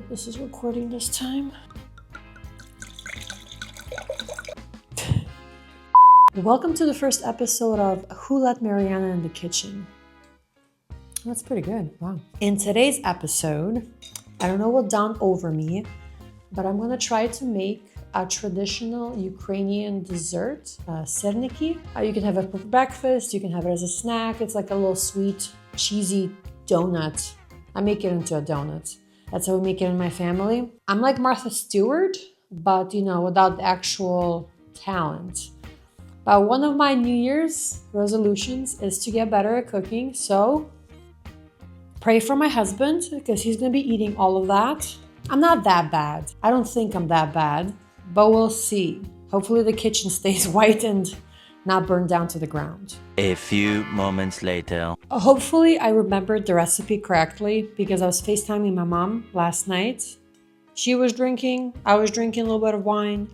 hope this is recording this time. Welcome to the first episode of Who Let Mariana in the Kitchen. That's pretty good, wow. In today's episode, I don't know what dawned over me, but I'm gonna try to make a traditional Ukrainian dessert, Syrniki. You can have it for breakfast, you can have it as a snack. It's like a little sweet, cheesy donut. I make it into a donut. That's how we make it in my family. I'm like Martha Stewart, but without the actual talent. But one of my New Year's resolutions is to get better at cooking. So pray for my husband because he's gonna be eating all of that. I'm not that bad. I don't think I'm that bad, but we'll see. Hopefully the kitchen stays white and not burned down to the ground. A few moments later. Hopefully I remembered the recipe correctly because I was FaceTiming my mom last night. She was drinking, I was drinking a little bit of wine.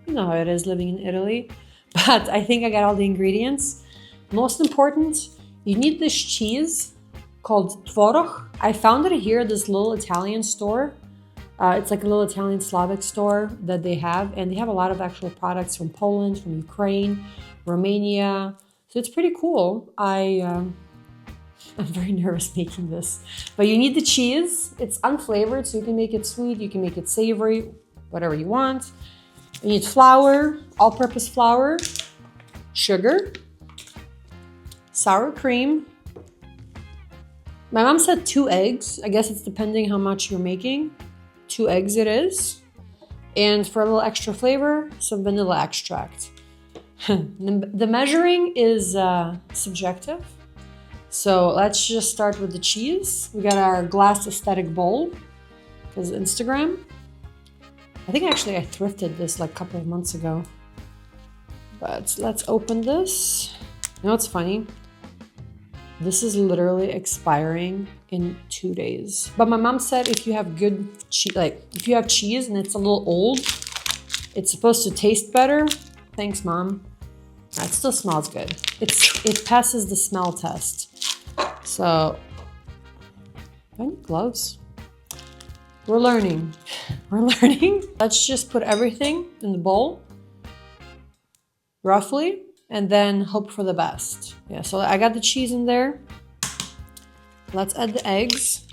You know how it is living in Italy. But I think I got all the ingredients. Most important, you need this cheese called tvorog. I found it here at this little Italian store. It's like a little Italian Slavic store that they have, and they have a lot of actual products from Poland, from Ukraine, Romania. So it's pretty cool. I'm very nervous making this. But you need the cheese. It's unflavored, so you can make it sweet, you can make it savory, whatever you want. You need flour, all-purpose flour, sugar, sour cream. My mom said 2 eggs. I guess it's depending how much you're making. 2 eggs it is. And for a little extra flavor, some vanilla extract. The measuring is subjective. So let's just start with the cheese. We got our glass aesthetic bowl, because Instagram. I think actually I thrifted this like a couple of months ago. But let's open this. You know what's funny? This is literally expiring in 2 days. But my mom said if you have good cheese, like if you have cheese and it's a little old, it's supposed to taste better. Thanks, Mom. It still smells good. It passes the smell test. So, I need gloves. We're learning. We're learning. Let's just put everything in the bowl, roughly, and then hope for the best. Yeah, so I got the cheese in there. Let's add the eggs.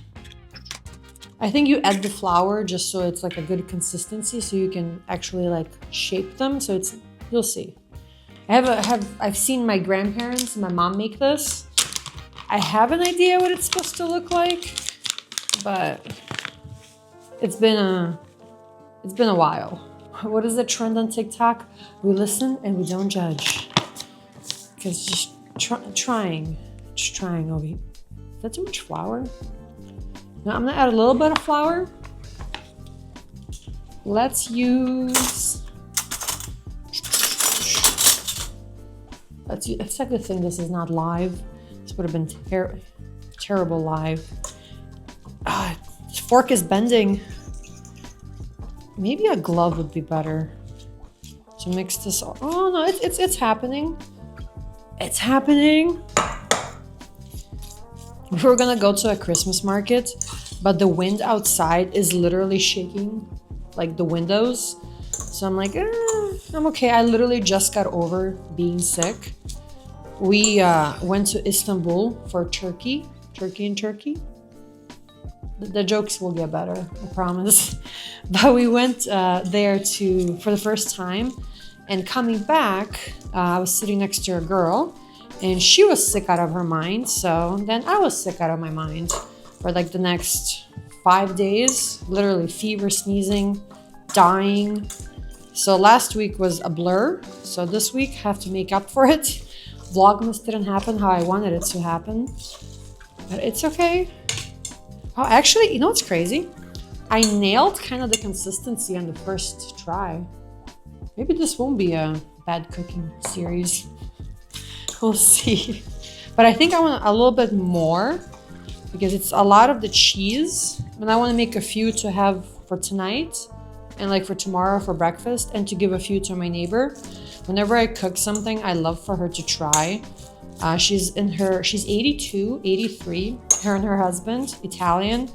I think you add the flour just so it's like a good consistency, so you can actually like shape them. So you'll see. I've seen my grandparents and my mom make this. I have an idea what it's supposed to look like, but it's been a while. What is the trend on TikTok? We listen and we don't judge. Because just trying over here. Is that too much flour? Now I'm gonna add a little bit of flour. Let's use. It's a good thing this is not live. This would have been terrible live. This fork is bending. Maybe a glove would be better to mix this all. Oh no, it's happening. It's happening. We were gonna go to a Christmas market, but the wind outside is literally shaking like the windows. So I'm like, I'm okay. I literally just got over being sick. We went to Istanbul for Turkey. The jokes will get better, I promise. But we went there for the first time, and coming back, I was sitting next to a girl, and she was sick out of her mind. So then I was sick out of my mind for like the next 5 days, literally fever, sneezing, dying. So last week was a blur. So this week I have to make up for it. Vlogmas didn't happen how I wanted it to happen, but it's okay. Oh, actually, you know what's crazy? I nailed kind of the consistency on the first try. Maybe this won't be a bad cooking series. We'll see. But I think I want a little bit more because it's a lot of the cheese. And I want to make a few to have for tonight and like for tomorrow for breakfast, and to give a few to my neighbor. Whenever I cook something, I love for her to try. She's 82, 83, her and her husband, Italian.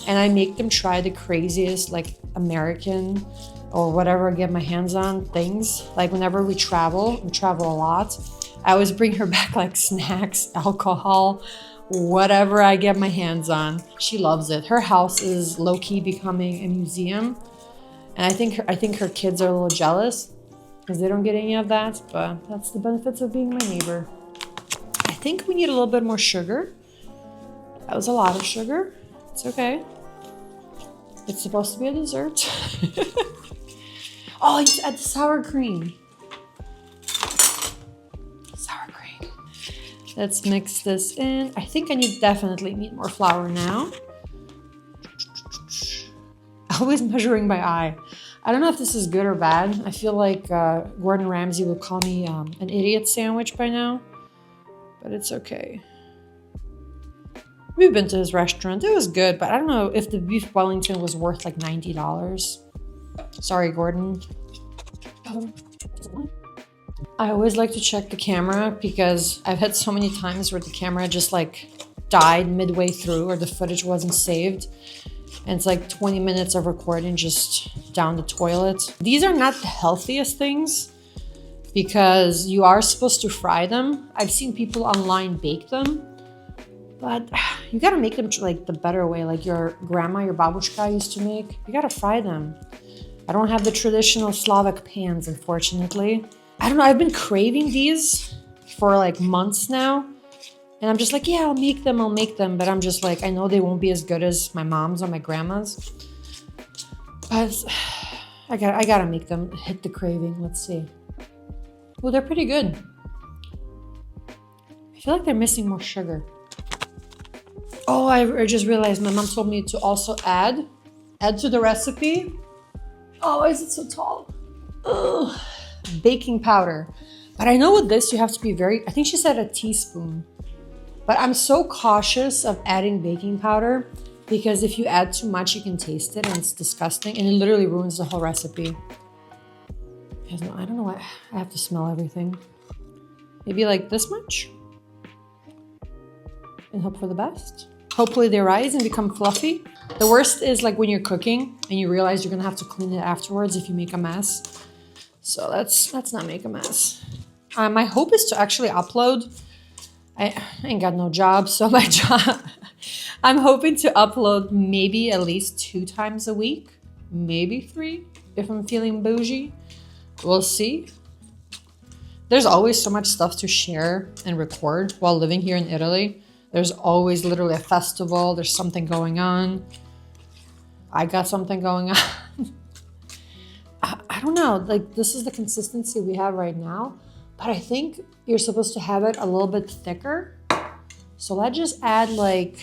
and I make them try the craziest like American or whatever I get my hands on things. Like whenever we travel a lot, I always bring her back like snacks, alcohol, whatever I get my hands on. She loves it. Her house is low-key becoming a museum. And I think her kids are a little jealous because they don't get any of that, but that's the benefits of being my neighbor. I think we need a little bit more sugar. That was a lot of sugar. It's okay. It's supposed to be a dessert. Oh, you just add the sour cream. Sour cream. Let's mix this in. I think I definitely need more flour now. Always measuring by eye. I don't know if this is good or bad. I feel like Gordon Ramsay would call me an idiot sandwich by now, but it's okay. We've been to his restaurant. It was good, but I don't know if the beef Wellington was worth like $90. Sorry, Gordon. I always like to check the camera because I've had so many times where the camera just like died midway through or the footage wasn't saved. And it's like 20 minutes of recording just down the toilet. These are not the healthiest things because you are supposed to fry them. I've seen people online bake them, but you gotta make them like the better way, like your grandma, your babushka used to make. You gotta fry them. I don't have the traditional Slavic pans, unfortunately. I don't know, I've been craving these for like months now. And I'm just like, yeah, I'll make them. But I'm just like, I know they won't be as good as my mom's or my grandma's. But I gotta make them hit the craving. Let's see. Well, they're pretty good. I feel like they're missing more sugar. Oh, I just realized my mom told me to also add to the recipe. Oh, why is it so tall? Ugh. Baking powder. But I know with this, you have to be I think she said a teaspoon. But I'm so cautious of adding baking powder because if you add too much, you can taste it and it's disgusting and it literally ruins the whole recipe. I don't know why I have to smell everything. Maybe like this much and hope for the best. Hopefully they rise and become fluffy. The worst is like when you're cooking and you realize you're gonna have to clean it afterwards if you make a mess. So let's not make a mess. My hope is to actually upload. I ain't got no job, so my job, I'm hoping to upload maybe at least 2 times a week, maybe 3 if I'm feeling bougie. We'll see. There's always so much stuff to share and record while living here in Italy. There's always literally a festival. There's something going on. I got something going on. I don't know, like this is the consistency we have right now. But I think you're supposed to have it a little bit thicker. So let's just add like,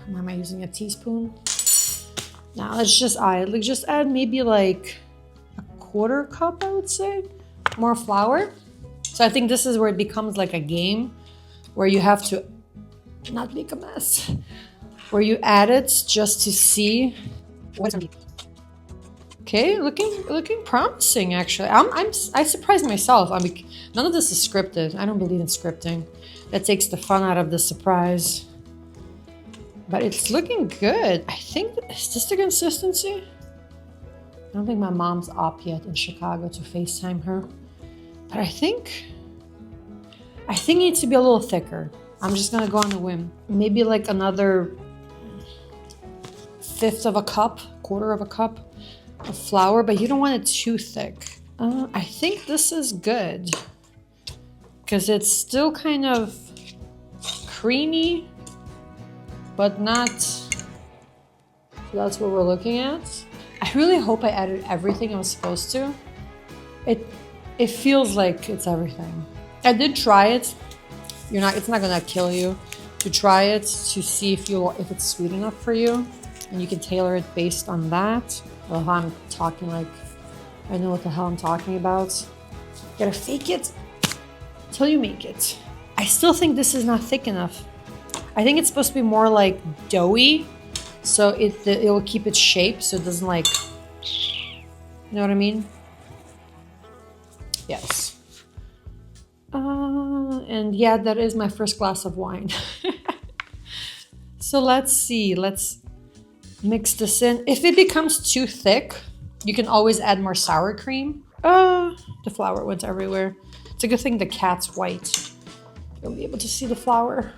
am I using a teaspoon? Now let's just add maybe like a 1/4 cup, I would say, more flour. So I think this is where it becomes like a game where you have to not make a mess, where you add it just to see what's going to be. Okay, looking promising actually. I surprised myself. I mean, none of this is scripted. I don't believe in scripting. That takes the fun out of the surprise. But it's looking good. I think, is this the consistency? I don't think my mom's up yet in Chicago to FaceTime her. But I think it needs to be a little thicker. I'm just gonna go on a whim. Maybe like another 1/5 of a cup, 1/4 of a cup of flour, but you don't want it too thick. I think this is good because it's still kind of creamy, but not. So that's what we're looking at. I really hope I added everything I was supposed to. It feels like it's everything. I did try it. It's not gonna kill you to try it to see if it's sweet enough for you, and you can tailor it based on that. Well, I'm talking like I know what the hell I'm talking about. You gotta fake it till you make it. I still think this is not thick enough. I think it's supposed to be more like doughy, so it will keep its shape, so it doesn't like, you know what I mean? Yes. And yeah, that is my first glass of wine. So let's see. Let's mix this in. If it becomes too thick, you can always add more sour cream. The flour went everywhere. It's a good thing the cat's white. You'll be able to see the flour.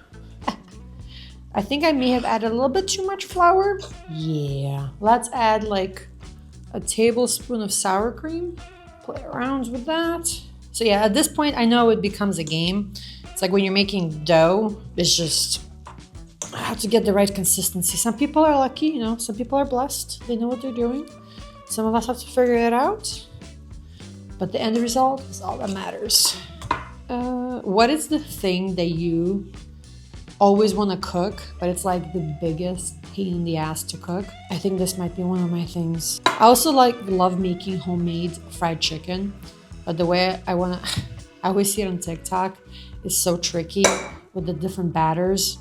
I think I may have added a little bit too much flour. Yeah. Let's add like a tablespoon of sour cream. Play around with that. So yeah, at this point, I know it becomes a game. It's like when you're making dough, it's just how to get the right consistency. Some people are lucky, you know, some people are blessed. They know what they're doing. Some of us have to figure it out. But the end result is all that matters. What is the thing that you always want to cook, but it's like the biggest pain in the ass to cook? I think this might be one of my things. I also love making homemade fried chicken, but the way I always see it on TikTok is so tricky with the different batters.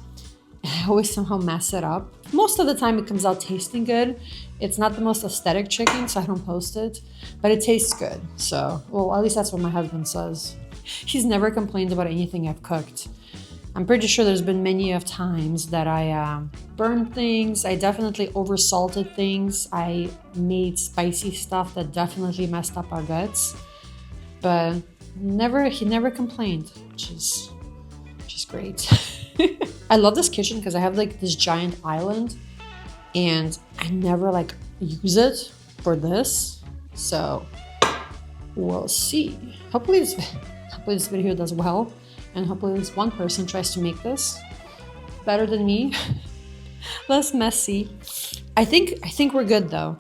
I always somehow mess it up. Most of the time it comes out tasting good. It's not the most aesthetic chicken, so I don't post it, but it tastes good. So, well, at least that's what my husband says. He's never complained about anything I've cooked. I'm pretty sure there's been many of times that I burned things. I definitely oversalted things. I made spicy stuff that definitely messed up our guts. But he never complained, which is great. I love this kitchen because I have like this giant island and I never like use it for this. So we'll see. Hopefully this video does well. And hopefully this one person tries to make this better than me. Less messy. I think we're good though.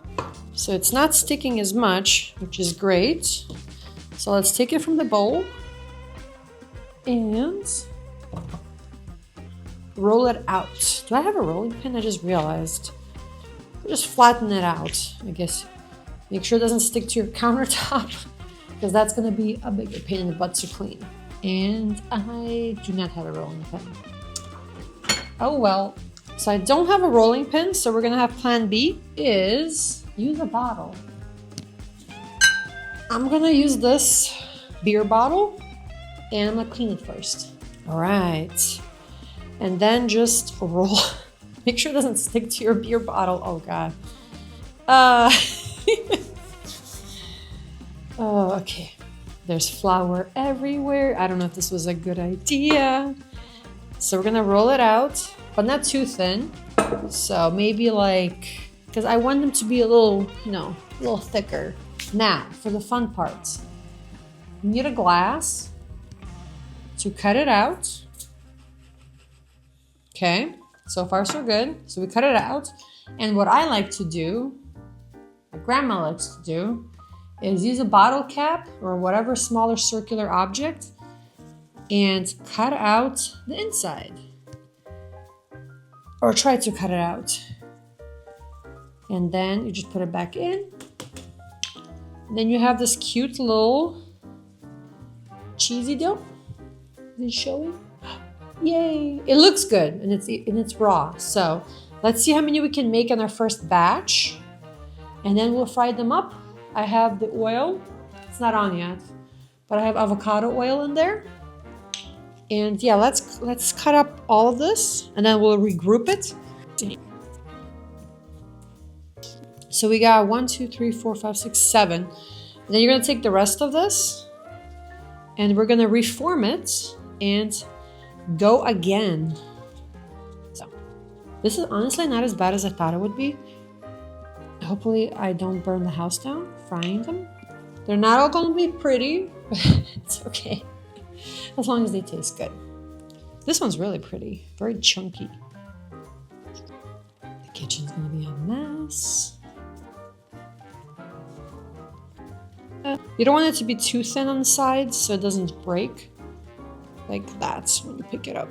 So it's not sticking as much, which is great. So let's take it from the bowl and roll it out. Do I have a rolling pin? I just realized. Just flatten it out, I guess. Make sure it doesn't stick to your countertop because that's gonna be a bigger pain in the butt to clean. And I do not have a rolling pin. Oh well. So I don't have a rolling pin, so we're gonna have plan B is use a bottle. I'm gonna use this beer bottle and I'm gonna clean it first. All right. And then just roll. Make sure it doesn't stick to your beer bottle. Oh God. Oh, okay. There's flour everywhere. I don't know if this was a good idea. So we're gonna roll it out, but not too thin. So maybe like, because I want them to be a little, a little thicker. Now, for the fun part. You need a glass to cut it out. Okay, so far so good. So we cut it out. And what I like to do, my grandma likes to do, is use a bottle cap or whatever smaller circular object and cut out the inside. Or try to cut it out. And then you just put it back in. And then you have this cute little cheesy dough. Is it showing? Yay! It looks good and it's raw. So let's see how many we can make in our first batch. And then we'll fry them up. I have the oil. It's not on yet, but I have avocado oil in there. And yeah, let's cut up all of this and then we'll regroup it. So we got 1, 2, 3, 4, 5, 6, 7. And then you're gonna take the rest of this and we're gonna reform it and go again. So this is honestly not as bad as I thought it would be. Hopefully I don't burn the house down frying them. They're not all gonna be pretty, but it's okay. As long as they taste good. This one's really pretty, very chunky. The kitchen's gonna be a mess. You don't want it to be too thin on the sides so it doesn't break. Like that when you pick it up.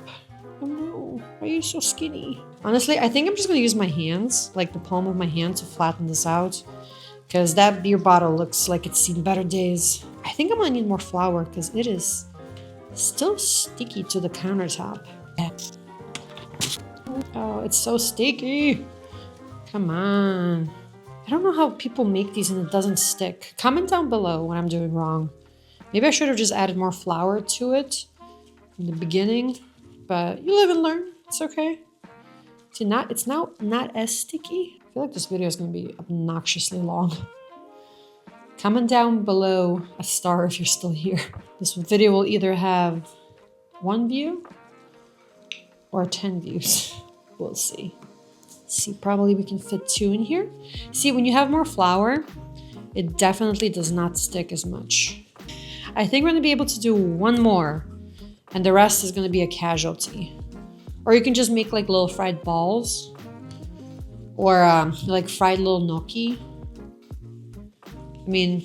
Oh no, why are you so skinny? Honestly, I think I'm just gonna use my hands, like the palm of my hand to flatten this out. Because that beer bottle looks like it's seen better days. I think I'm gonna need more flour because it is still sticky to the countertop. Oh, it's so sticky. Come on. I don't know how people make these and it doesn't stick. Comment down below what I'm doing wrong. Maybe I should have just added more flour to it in the beginning, but you live and learn. It's okay. See, it's now not as sticky. I feel like this video is going to be obnoxiously long. Comment down below a star if you're still here. This video will either have 1 view or 10 views. We'll see. See, probably we can fit 2 in here. See, when you have more flour, it definitely does not stick as much. I think we're going to be able to do 1 more, and the rest is going to be a casualty. Or you can just make like little fried balls, or like fried little gnocchi. I mean,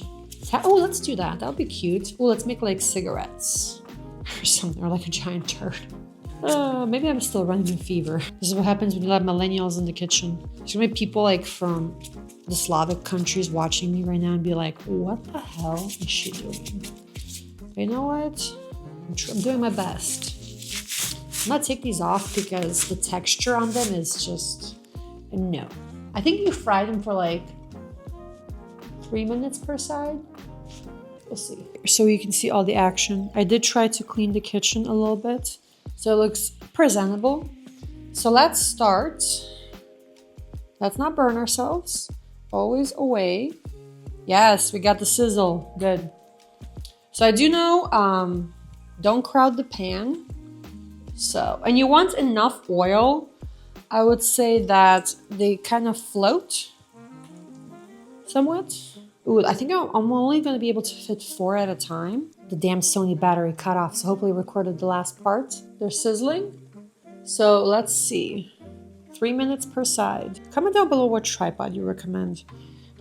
oh, let's do that. That would be cute. Oh, let's make like cigarettes or something, or like a giant turd. Maybe I'm still running a fever. This is what happens when you have millennials in the kitchen. There's gonna be people like from the Slavic countries watching me right now and be like, what the hell is she doing? But you know what? I'm doing my best. I'm gonna take these off because the texture on them is just no. I think you fry them for like 3 minutes per side. We'll see. So you can see all the action. I did try to clean the kitchen a little bit, so it looks presentable. So let's start. Let's not burn ourselves. Always away. Yes, we got the sizzle. Good. So I do know, don't crowd the pan. So, and you want enough oil. I would say that they kind of float somewhat. Ooh, I think I'm only going to be able to fit 4 at a time. The damn Sony battery cut off, so hopefully I recorded the last part. They're sizzling. So let's see. 3 minutes per side. Comment down below what tripod you recommend,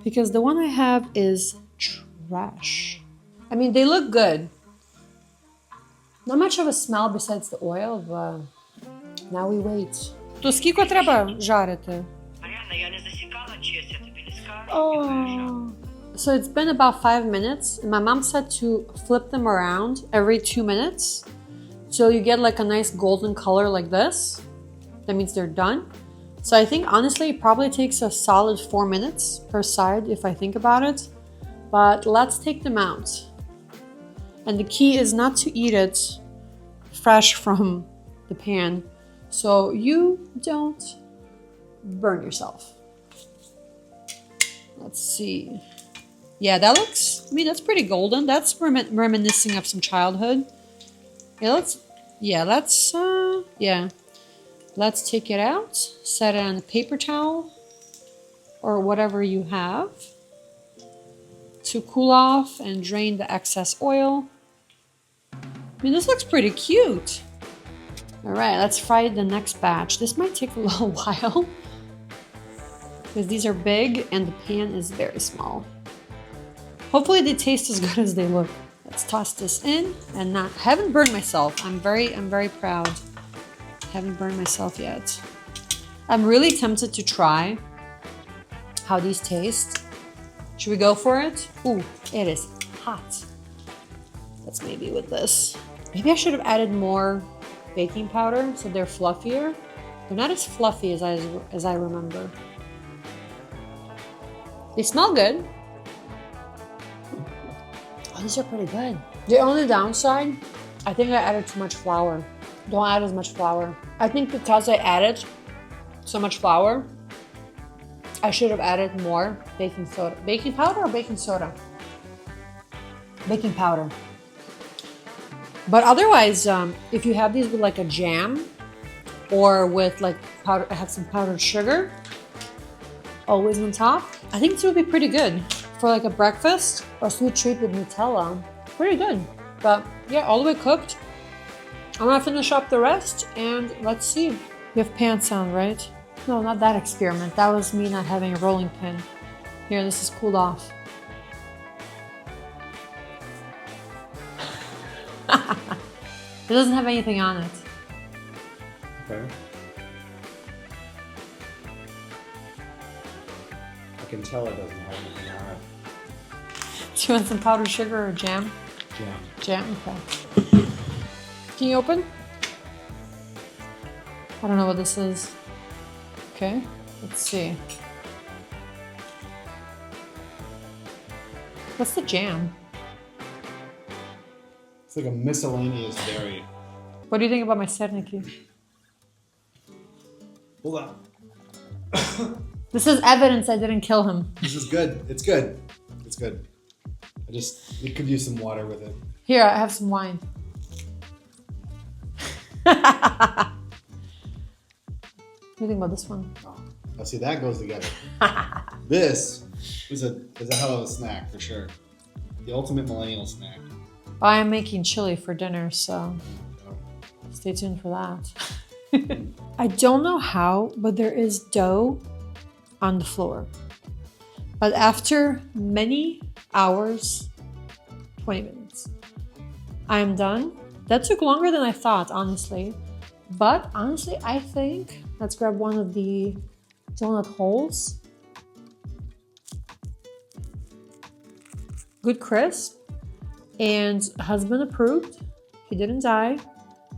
because the one I have is trash. I mean, they look good. Not much of a smell besides the oil, but now we wait. То скільки треба жарити? Oh. So it's been about 5 minutes. And my mom said to flip them around every 2 minutes till you get like a nice golden color like this. That means they're done. So I think honestly it probably takes a solid 4 minutes per side if I think about it. But let's take them out. And the key is not to eat it fresh from the pan so you don't burn yourself. Let's see. Yeah, that looks, I mean, that's pretty golden. That's reminiscing of some childhood. Yeah, let's take it out, set it on a paper towel or whatever you have to cool off and drain the excess oil. I mean, this looks pretty cute. All right, let's fry the next batch. This might take a little while because these are big and the pan is very small. Hopefully they taste as good as they look. Let's toss this in and haven't burned myself. I'm very proud. Haven't burned myself yet. I'm really tempted to try how these taste. Should we go for it? Ooh, it is hot. Let's maybe with this. Maybe I should have added more baking powder so they're fluffier. They're not as fluffy as I remember. They smell good. Oh, these are pretty good. The only downside, I think I added too much flour. Don't add as much flour. I think because I added so much flour, I should have added more baking soda. Baking powder or baking soda? Baking powder. But otherwise, if you have these with like a jam or with like powder, I have some powdered sugar always on top. I think this would be pretty good for like a breakfast or sweet treat with Nutella. Pretty good. But yeah, all the way cooked. I'm gonna finish up the rest and let's see. We have pan sound, right? No, not that experiment. That was me not having a rolling pin. Here, this is cooled off. It doesn't have anything on it. Okay. I can tell it doesn't have anything on it. Do you want some powdered sugar or jam? Jam. Jam, okay. Can you open? I don't know what this is. Okay, let's see. What's the jam? It's like a miscellaneous dairy. What do you think about my Syrniki? Hold on. This is evidence I didn't kill him. This is good. It's good. It's good. We could use some water with it. Here, I have some wine. What do you think about this one? Oh, see, that goes together. This is a hell of a snack for sure. The ultimate millennial snack. I am making chili for dinner, so stay tuned for that. I don't know how, but there is dough on the floor. But after many hours, 20 minutes, I am done. That took longer than I thought, honestly. But honestly, I think, let's grab one of the donut holes. Good crisp. And husband approved. He didn't die.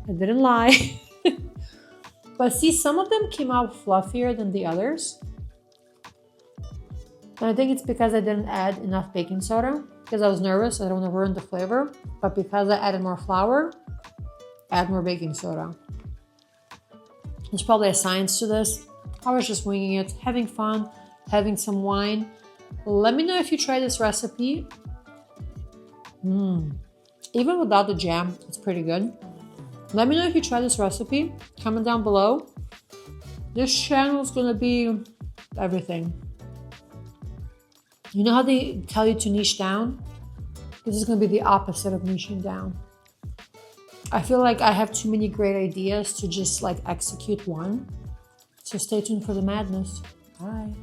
I didn't lie. But see, some of them came out fluffier than the others. And I think it's because I didn't add enough baking soda. Because I was nervous, I don't want to ruin the flavor. But because I added more flour, add more baking soda. There's probably a science to this. I was just winging it, having fun, having some wine. Let me know if you try this recipe. Even without the jam, it's pretty good. Let me know if you try this recipe. Comment down below. This channel is gonna be everything. You know how they tell you to niche down? This is gonna be the opposite of niching down. I feel like I have too many great ideas to just like execute one. So stay tuned for the madness. Bye.